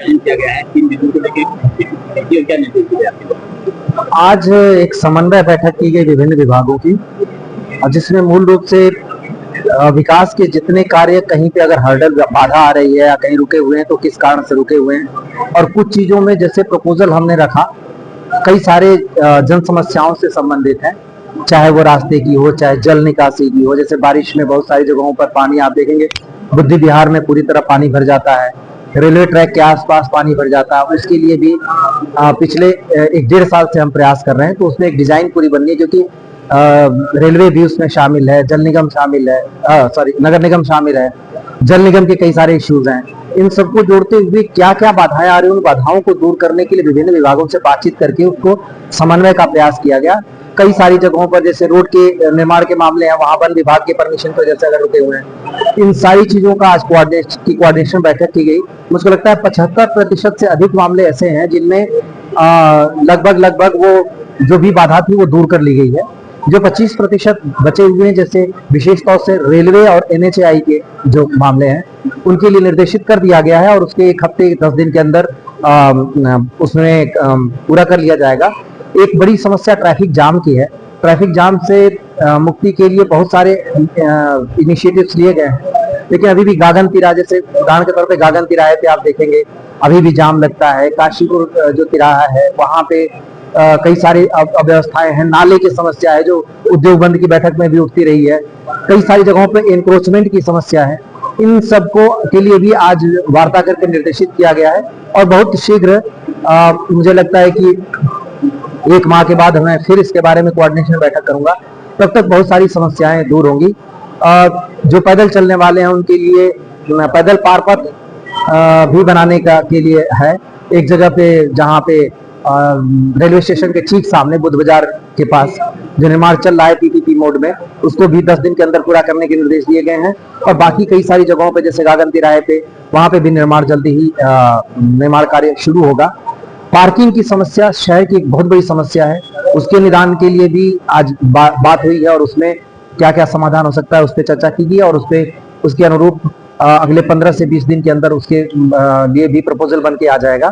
आयोजन किया गया है 3 दिनों को लेकर क्या निर्देश दिए आपके? आज एक समन्वय बैठक की गई विभिन्न विभागों की, और जिसमें मूल रूप से विकास के जितने कार्य कहीं पे अगर हर्डल बाधा आ रही है या कहीं रुके हुए हैं तो किस कारण से रुके हुए हैं, और कुछ चीजों में जैसे प्रपोजल हमने रखा कई सारे जन समस्याओं से संबंधित है, चाहे वो रास्ते की हो, चाहे जल निकासी की हो। जैसे बारिश में बहुत सारी जगहों पर पानी, आप देखेंगे बुद्धि विहार में पूरी तरह पानी भर जाता है, रेलवे ट्रैक के आसपास पानी भर जाता है। उसके लिए भी पिछले 1-1.5 साल से हम प्रयास कर रहे हैं, तो उसमें एक डिजाइन पूरी बननी है, क्योंकि रेलवे भी उसमें शामिल है, जल निगम शामिल है, नगर निगम शामिल है, जल निगम के कई सारे इश्यूज हैं। इन सबको जोड़ते हुए क्या क्या बाधाएं आ रही हैं, उन बाधाओं को दूर करने के लिए विभिन्न विभागों से बातचीत करके उसको समन्वय का प्रयास किया गया। कई सारी जगहों पर जैसे रोड के निर्माण के मामले हैं, वहां वन विभाग के परमिशन पर जैसे अगर रुके हुए हैं, इन सारी चीजों का आज कोऑर्डिनेशन बैठक की गई। मुझको लगता है 75% से अधिक मामले ऐसे हैं जिनमें लगभग वो जो भी बाधा थी वो दूर कर ली गई है। जो 25% बचे हुए हैं, जैसे विशेष तौर से रेलवे और NHAI के जो मामले हैं, उनके लिए निर्देशित कर दिया गया है और उसके 1 हफ्ते 10 दिन के अंदर उसमें पूरा कर लिया जाएगा। एक बड़ी समस्या ट्रैफिक जाम की है। ट्रैफिक जाम से मुक्ति के लिए बहुत सारे इनिशिएटिव्स लिए गए हैं, लेकिन अभी भी गागन तिराहे, जैसे उदाहरण के तौर पे गागन तिराहे पे आप देखेंगे अभी भी जाम लगता है। काशीपुर जो तिराहा है वहां पे कई सारी अव्यवस्थाएं हैं, नाले की समस्या है जो उद्योग बंद की बैठक में भी उठती रही है। कई सारी जगहों पे एनक्रोचमेंट की समस्या है। इन सबको के लिए भी आज वार्ता करके निर्देशित किया गया है, और बहुत शीघ्र मुझे लगता है कि 1 माह के बाद मैं फिर इसके बारे में कोऑर्डिनेशन बैठक करूंगा। तब तक बहुत सारी समस्याएं दूर होंगी। जो पैदल चलने वाले हैं उनके लिए पैदल पार पथ भी बनाने का के लिए है। एक जगह पे जहां पे रेलवे स्टेशन के ठीक सामने बुद्ध बाजार के पास जो निर्माण चल रहा है PPP मोड में, उसको भी 10 दिन के अंदर पूरा करने के निर्देश दिए गए हैं। और बाकी कई सारी जगहों पे जैसे गागन तिराहे पे, वहां पे भी निर्माण जल्दी ही निर्माण कार्य शुरू होगा। पार्किंग की समस्या शहर की एक बहुत बड़ी समस्या है, उसके निदान के लिए भी आज बात हुई है, और उसमें क्या क्या समाधान हो सकता है उस पर चर्चा की गई, और उसके अनुरूप अगले 15 से 20 दिन के अंदर उसके लिए भी प्रपोजल बन के आ जाएगा।